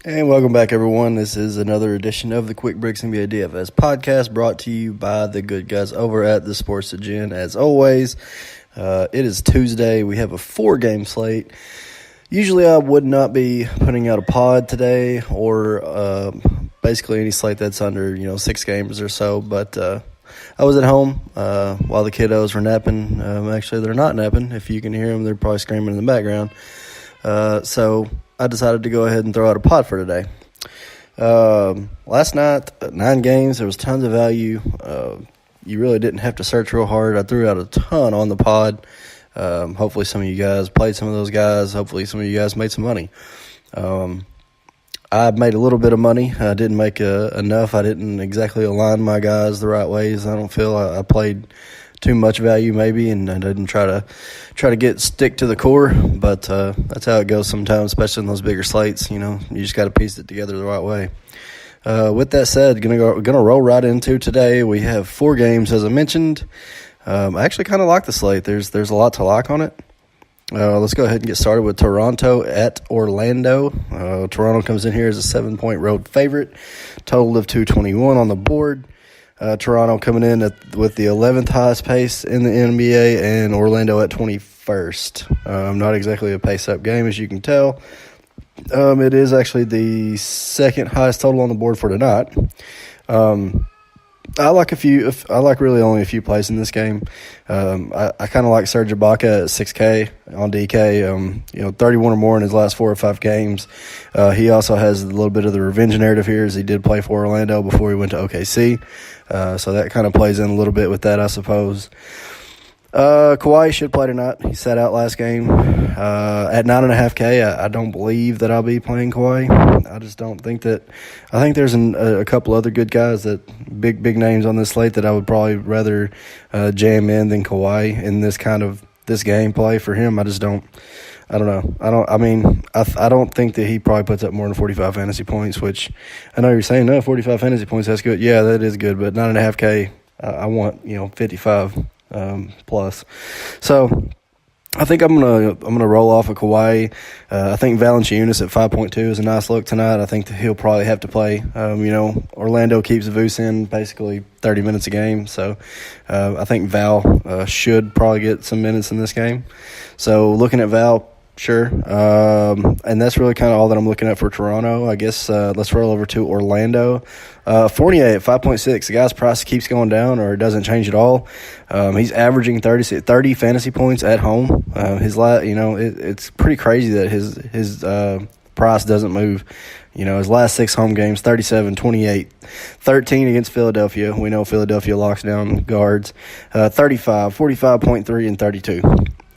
And welcome back, everyone. This is another edition of the Quick Breaks NBA DFS podcast brought to you by the good guys over at the Sports Gen. As always, it is Tuesday. We have a 4-game slate. Usually I would not be putting out a pod today or basically any slate that's under 6 games or so, but I was at home while the kiddos were napping. Actually, they're not napping. If you can hear them, they're probably screaming in the background. So I decided to go ahead and throw out a pod for today. Last night, 9 games, there was tons of value. You really didn't have to search real hard. I threw out a ton on the pod. Hopefully some of you guys played some of those guys. Hopefully some of you guys made some money. I made a little bit of money. I didn't make enough. I didn't exactly align my guys the right ways. I don't feel I played too much value maybe, and I didn't try to stick to the core, but that's how it goes sometimes, especially in those bigger slates. You just got to piece it together the right way. With that said, gonna roll right into today. We have 4 games, as I mentioned. I actually kind of like the slate. There's a lot to like on it. Let's go ahead and get started with Toronto at Orlando. Toronto comes in here as a 7-point road favorite, total of 221 on the board. Toronto coming in with the 11th highest pace in the NBA, and Orlando at 21st. Not exactly a pace-up game, as you can tell. It is actually the second highest total on the board for tonight. I like really only a few plays in this game. I kind of like Serge Ibaka at 6K on DK. 31 or more in his last 4 or 5 games. He also has a little bit of the revenge narrative here, as he did play for Orlando before he went to OKC. So that kind of plays in a little bit with that, I suppose. Kawhi should play tonight. He sat out last game. At 9.5K, I don't believe that I'll be playing Kawhi. I just don't think that. I think there's a couple other good guys, that big names on this slate, that I would probably rather jam in than Kawhi in this gameplay for him. I don't know. I don't think that he probably puts up more than 45 fantasy points, which I know you're saying, no, 45 fantasy points, that's good. Yeah, that is good, but 9.5K, I want 55 plus. So I think I'm gonna roll off of Kawhi. I think Valanciunas at 5.2 is a nice look tonight. I think that he'll probably have to play. Orlando keeps Vooch in basically 30 minutes a game, so I think Val should probably get some minutes in this game. So looking at Val, sure. And that's really kind of all that I'm looking at for Toronto. I guess let's roll over to Orlando. Fournier at 5.6. The guy's price keeps going down, or it doesn't change at all. He's averaging 30 fantasy points at home. It's pretty crazy that his price doesn't move. His last 6 home games, 37, 28, 13 against Philadelphia. We know Philadelphia locks down guards. 35, 45.3, and 32.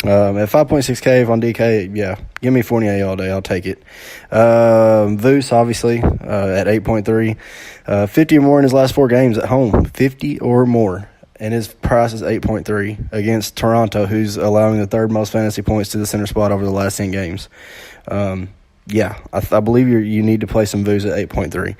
At 5.6K on DK, yeah, give me Fournier all day. I'll take it. Vooch, obviously, at 8.3. 50 or more in his last 4 games at home. 50 or more. And his price is 8.3 against Toronto, who's allowing the 3rd most fantasy points to the center spot over the last 10 games. I believe you need to play some Vooch at 8.3.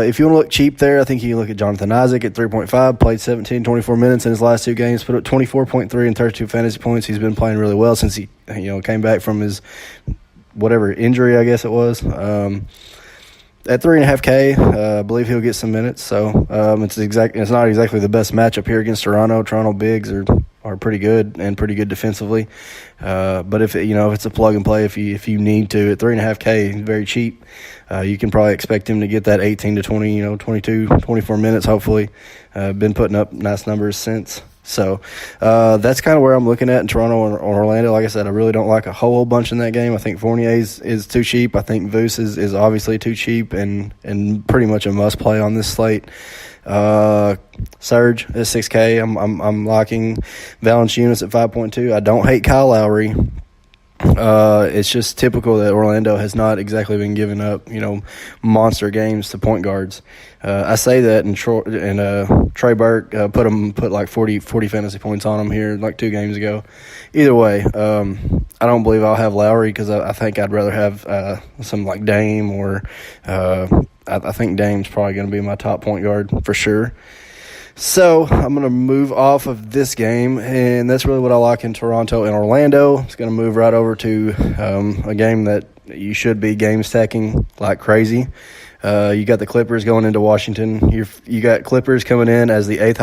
If you want to look cheap there, I think you can look at Jonathan Isaac at 3.5. Played 24 minutes in his last 2 games. Put up 24.3 and 32 fantasy points. He's been playing really well since he came back from his whatever injury, I guess it was. At 3.5K, I believe he'll get some minutes. So it's not exactly the best matchup here against Toronto. Toronto bigs are pretty good and pretty good defensively. But if it's a plug and play, if you need to, at 3.5K, very cheap. You can probably expect him to get that 18 to 20, 22, 24 minutes. Hopefully, been putting up nice numbers since. So that's kind of where I'm looking at in Toronto or Orlando. Like I said, I really don't like a whole bunch in that game. I think Fournier is too cheap. I think Vooch is obviously too cheap and pretty much a must play on this slate. Serge at 6K. I'm locking Valanciunas at 5.2. I don't hate Kyle Lowry. It's just typical that Orlando has not exactly been giving up, monster games to point guards. I say that, and Trey Burke put like 40 fantasy points on him here like 2 games ago. Either way, I don't believe I'll have Lowry, because I think I'd rather have some like Dame, or I think Dame's probably going to be my top point guard for sure. So I'm going to move off of this game, and that's really what I like in Toronto and Orlando. It's going to move right over to a game that you should be game stacking like crazy. You got the Clippers going into Washington. You got Clippers coming in as the eighth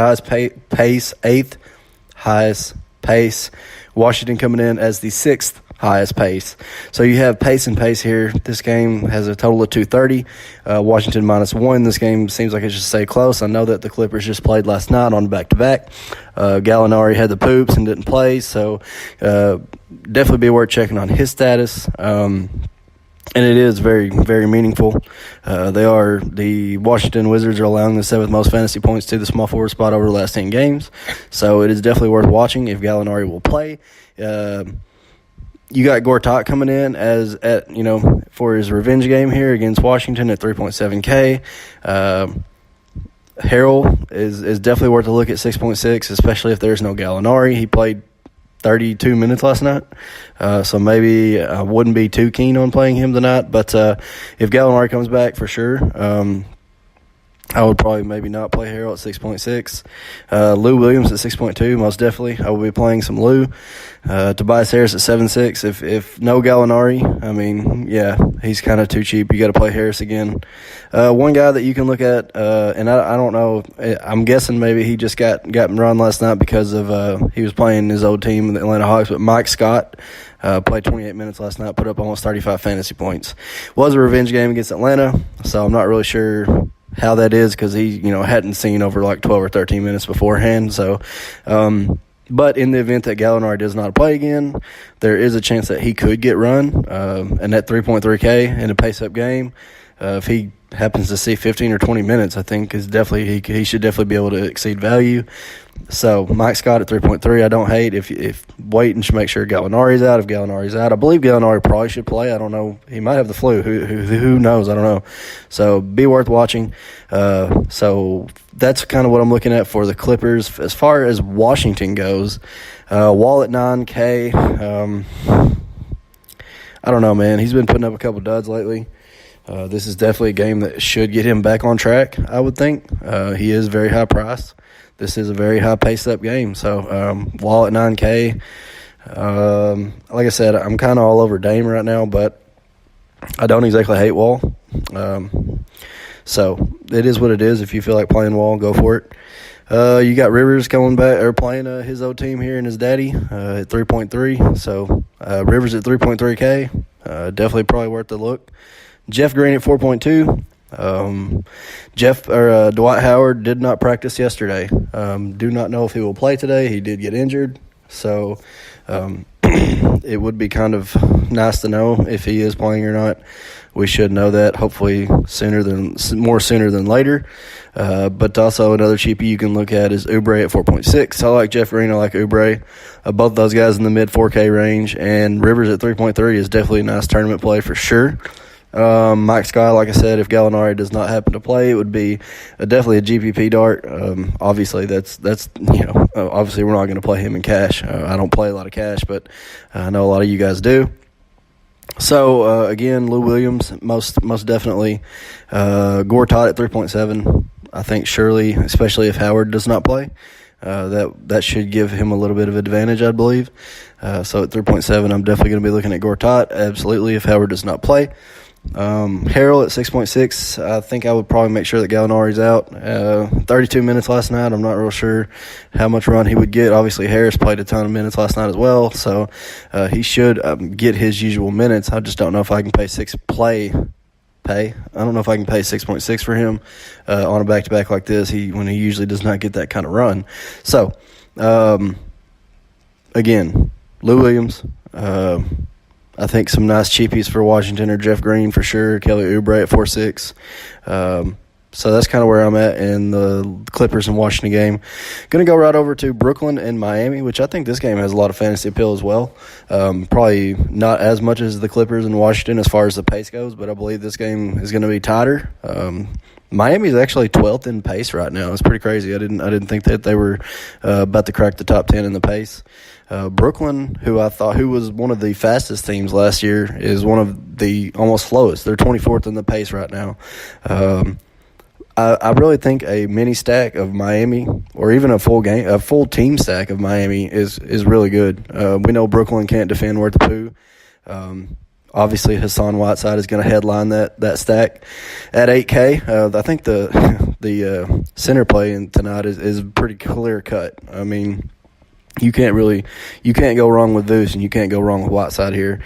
highest pace. Washington coming in as the sixth highest pace. So you have pace and pace here. This game has a total of 230. Washington -1. This game seems like it should stay close. I know that the Clippers just played last night on back-to-back. Gallinari had the poops and didn't play, so definitely be worth checking on his status. And it is very, very meaningful. The Washington Wizards are allowing the seventh most fantasy points to the small forward spot over the last 10 games. So it is definitely worth watching if Gallinari will play. You got Gortat coming in for his revenge game here against Washington at 3.7K. Harrell is definitely worth a look at 6.6, especially if there's no Gallinari. He played 32 minutes last night, so maybe I wouldn't be too keen on playing him tonight. But if Gallinari comes back, for sure, I would probably maybe not play Harrell at 6.6. Lou Williams at 6.2, most definitely. I will be playing some Lou. Tobias Harris at 7.6. If no Gallinari, I mean, yeah, he's kind of too cheap. You got to play Harris again. One guy that you can look at, and I don't know, I'm guessing maybe he just got run last night because of he was playing his old team, the Atlanta Hawks, but Mike Scott played 28 minutes last night, put up almost 35 fantasy points. Was a revenge game against Atlanta, so I'm not really sure how that is because he, hadn't seen over like 12 or 13 minutes beforehand. So, but in the event that Gallinari does not play again, there is a chance that he could get run. And at 3.3K in a pace-up game, if he happens to see 15 or 20 minutes, I think is definitely he should definitely be able to exceed value. So Mike Scott at 3.3, I don't hate. If wait and make sure Gallinari's out. If Gallinari's out, I believe Gallinari probably should play. I don't know. He might have the flu. Who knows? I don't know. So be worth watching. So that's kind of what I'm looking at for the Clippers. As far as Washington goes, Wall at 9K. I don't know, man. He's been putting up a couple duds lately. This is definitely a game that should get him back on track, I would think. He is very high priced. This is a very high paced up game. So, Wall at 9K. Like I said, I'm kind of all over Dame right now, but I don't exactly hate Wall. So, it is what it is. If you feel like playing Wall, go for it. You got Rivers coming back or playing his old team here and his daddy at 3.3. So, Rivers at 3.3K. Definitely probably worth the look. Jeff Green at 4.2. Dwight Howard did not practice yesterday. Do not know if he will play today. He did get injured. So it would be kind of nice to know if he is playing or not. We should know that hopefully more sooner than later. But also another cheapie you can look at is Oubre at 4.6. I like Jeff Green. I like Oubre. Both those guys in the mid 4K range. And Rivers at 3.3 is definitely a nice tournament play for sure. Mike Scott, like I said, if Gallinari does not happen to play, it would be definitely a GPP dart. Obviously, that's obviously we're not going to play him in cash. I don't play a lot of cash, but I know a lot of you guys do. So again, Lou Williams, most definitely. Gortat at 3.7. I think surely, especially if Howard does not play, that should give him a little bit of advantage, I believe. So at 3.7, I'm definitely going to be looking at Gortat. Absolutely, if Howard does not play. Harrell at 6.6. I think I would probably make sure that Gallinari's out. 32 minutes last night. I'm not real sure how much run he would get. Obviously, Harris played a ton of minutes last night as well, so he should get his usual minutes. I just don't know if I can pay. I don't know if I can pay 6.6 for him on a back-to-back like this. When he usually does not get that kind of run. So, again, Lou Williams. I think some nice cheapies for Washington are Jeff Green for sure, Kelly Oubre at 4.6. So that's kind of where I'm at in the Clippers and Washington game. Going to go right over to Brooklyn and Miami, which I think this game has a lot of fantasy appeal as well. Probably not as much as the Clippers and Washington as far as the pace goes, but I believe this game is going to be tighter. Miami is actually 12th in pace right now. It's pretty crazy. I didn't think that they were about to crack the top 10 in the pace. Brooklyn, who was one of the fastest teams last year, is one of the almost slowest. They're 24th in the pace right now. I really think a mini stack of Miami, or even a full team stack of Miami is really good. We know Brooklyn can't defend worth a poo. Obviously, Hassan Whiteside is going to headline that stack at 8K. I think the center play tonight is pretty clear cut. I mean, you can't go wrong with Vooch, and you can't go wrong with Whiteside here.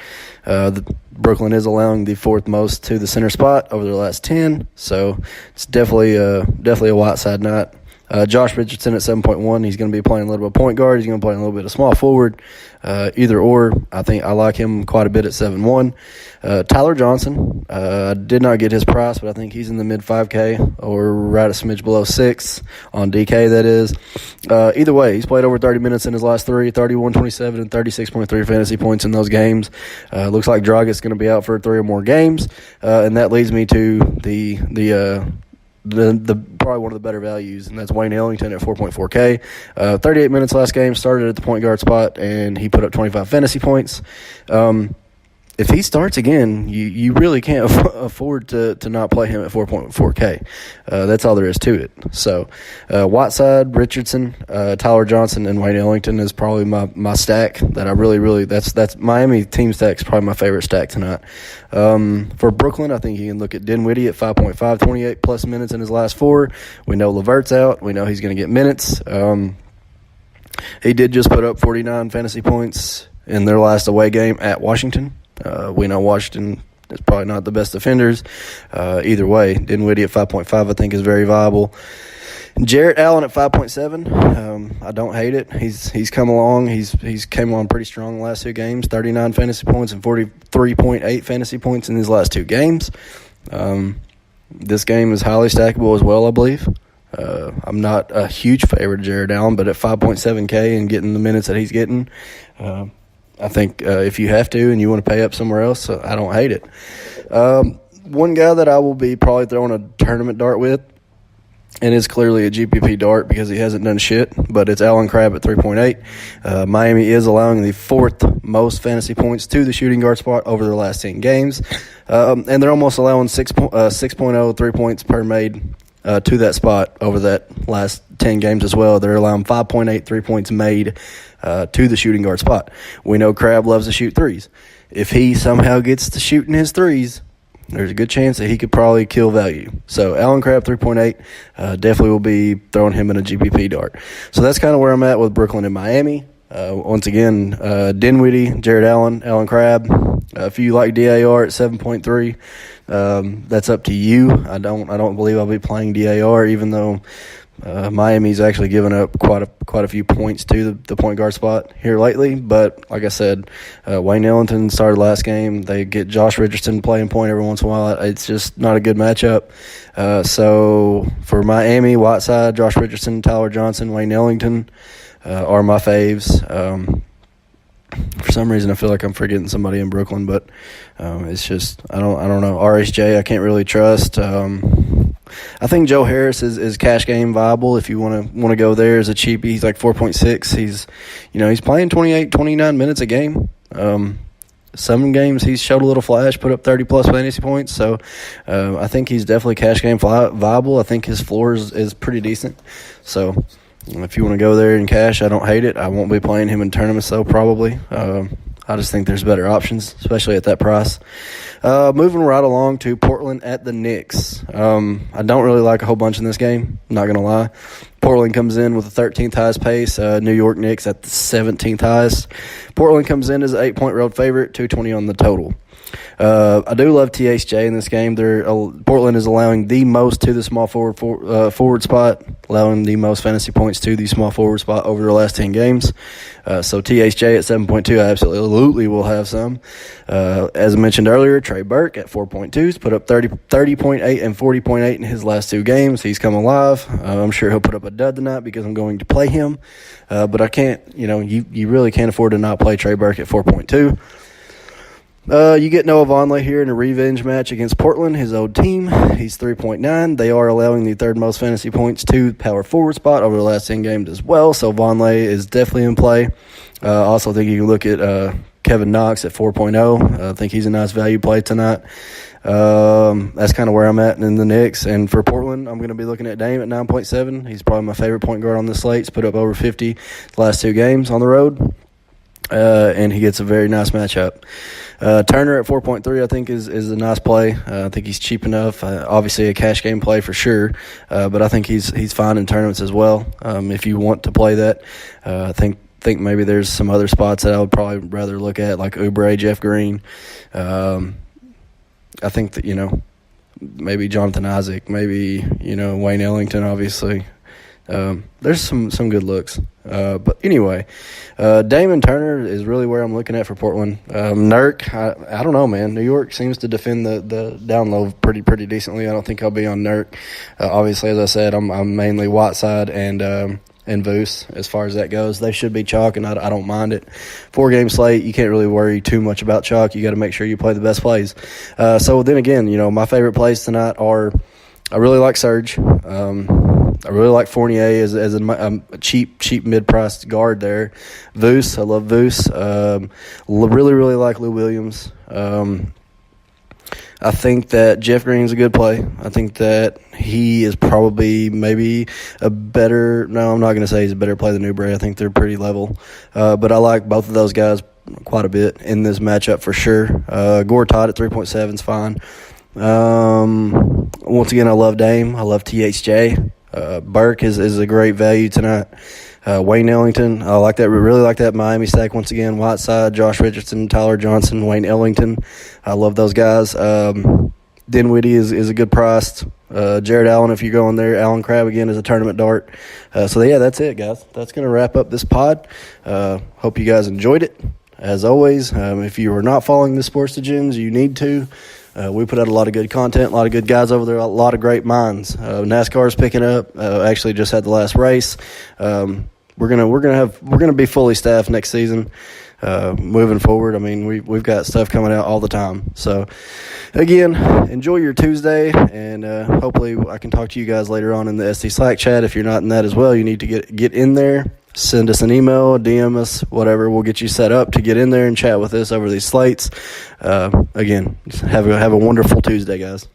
Brooklyn is allowing the fourth most to the center spot over their last 10, so it's definitely a Whiteside night. Josh Richardson at 7.1. He's going to be playing a little bit of point guard. He's going to play a little bit of small forward. Either or, I think I like him quite a bit at 7.1. Tyler Johnson, I did not get his price, but I think he's in the mid 5K or right a smidge below 6 on DK, that is. Either way, he's played over 30 minutes in his last three, 31, 27, and 36.3 fantasy points in those games. Looks like Dragic's going to be out for 3 or more games, and that leads me to the probably one of the better values, and that's Wayne Ellington at 4.4K. 38 minutes last game, started at the point guard spot, and he put up 25 fantasy points. If he starts again, you really can't afford to not play him at 4.4K. That's all there is to it. So Whiteside, Richardson, Tyler Johnson, and Wayne Ellington is probably my stack that I really that's Miami team stack is probably my favorite stack tonight. For Brooklyn, I think you can look at Dinwiddie at 5.5, 28 plus minutes in his last 4. We know LeVert's out. We know he's going to get minutes. He did just put up 49 fantasy points in their last away game at Washington. We know Washington is probably not the best defenders. Either way, Dinwiddie at 5.5 I think is very viable. Jarrett Allen at 5.7. I don't hate it. He's come along. He's came on pretty strong the last 2 games. 39 fantasy points and 43.8 fantasy points in his last 2 games. This game is highly stackable as well, I believe. I'm not a huge favorite of Jarrett Allen, but at 5.7K and getting the minutes that he's getting, I think if you have to and you want to pay up somewhere else, I don't hate it. One guy that I will be probably throwing a tournament dart with, and it's clearly a GPP dart because he hasn't done shit, but it's Allen Crabbe at 3.8. Miami is allowing the 4th most fantasy points to the shooting guard spot over their last 10 games, and they're almost allowing 6.0 3 points per made to that spot over that last 10 games as well. They're allowing 5.8 3 points made to the shooting guard spot. We know Crabbe loves to shoot threes. If he somehow gets to shooting his threes, there's a good chance that he could probably kill value. So Allen Crabbe 3.8, definitely will be throwing him in a GPP dart. So that's kind of where I'm at with Brooklyn and Miami. Once again, Dinwiddie, Jarrett Allen, Allen Crabbe. If you like DAR at 7.3, that's up to you. I don't believe I'll be playing DAR, even though Miami's actually given up quite a few points to the point guard spot here lately. But like I said, Wayne Ellington started last game. They get Josh Richardson playing point every once in a while. It's just not a good matchup. So for Miami, Whiteside, Josh Richardson, Tyler Johnson, Wayne Ellington are my faves. For some reason, I feel like I'm forgetting somebody in Brooklyn, but it's just I don't know. RSJ, I can't really trust. I think Joe Harris is cash game viable if you want to go there as a cheapie. He's like 4.6. He's playing 28, 29 minutes a game. Some games he's showed a little flash, put up 30 plus fantasy points. So I think he's definitely cash game viable. I think his floor is pretty decent. So if you want to go there in cash, I don't hate it. I won't be playing him in tournaments though, probably. I just think there's better options, especially at that price. Moving right along to Portland at the Knicks. I don't really like a whole bunch in this game, not going to lie. Portland comes in with the 13th highest pace. New York Knicks at the 17th highest. Portland comes in as an 8-point road favorite, 220 on the total. I do love THJ in this game. Portland is allowing the most to the small forward spot, allowing the most fantasy points to the small forward spot over the last 10 games. So THJ at 7.2, I absolutely will have some. As I mentioned earlier, Trey Burke at 4.2 put up 30.8 and 40.8 in his last 2 games. He's come alive. I'm sure he'll put up a dud tonight because I'm going to play him. But I can't, you really can't afford to not play Trey Burke at 4.2. You get Noah Vonleh here in a revenge match against Portland, his old team. He's 3.9. They are allowing the 3rd most fantasy points to power forward spot over the last 10 games as well, so Vonleh is definitely in play. I also think you can look at Kevin Knox at 4.0. I think he's a nice value play tonight. That's kind of where I'm at in the Knicks. And for Portland, I'm going to be looking at Dame at 9.7. He's probably my favorite point guard on the slate. He's put up over 50 the last 2 games on the road. and he gets a very nice matchup. Turner at 4.3, I think, is a nice play. I think he's cheap enough. Obviously, a cash game play for sure, but I think he's fine in tournaments as well. If you want to play that, I think maybe there's some other spots that I would probably rather look at, like Oubre, Jeff Green. I think that, maybe Jonathan Isaac, maybe, Wayne Ellington, obviously. There's some good looks. But anyway, Damon Turner is really where I'm looking at for Portland. Nurk, I don't know, man. New York seems to defend the down low pretty decently. I don't think I'll be on Nurk. Obviously, as I said, I'm mainly Whiteside and Voos as far as that goes. They should be chalk, and I don't mind it. 4-game slate, you can't really worry too much about chalk. You got to make sure you play the best plays. So then again, my favorite plays tonight are, I really like Serge. I really like Fournier as a cheap mid-priced guard there. Voos, I love Voos. Really like Lou Williams. I think that Jeff Green's a good play. I think that he is probably maybe I'm not going to say he's a better play than Oubre. I think they're pretty level. But I like both of those guys quite a bit in this matchup for sure. Gortat at 3.7 is fine. Once again, I love Dame. I love THJ. Burke is a great value tonight. Wayne Ellington, I like that. Really like that Miami stack once again. Whiteside, Josh Richardson, Tyler Johnson, Wayne Ellington. I love those guys. Dinwiddie is a good price. Jared Allen, if you're going there. Allen Crabbe again is a tournament dart. So yeah, that's it, guys. That's going to wrap up this pod. Hope you guys enjoyed it. As always, if you are not following the Sports Degens, you need to. We put out a lot of good content, a lot of good guys over there, a lot of great minds. NASCAR is picking up. Actually, just had the last race. We're gonna be fully staffed next season. Moving forward, I mean, we've got stuff coming out all the time. So, again, enjoy your Tuesday, and hopefully I can talk to you guys later on in the SD Slack chat. If you're not in that as well, you need to get in there. Send us an email, DM us, whatever. We'll get you set up to get in there and chat with us over these slates. Again, have a wonderful Tuesday, guys.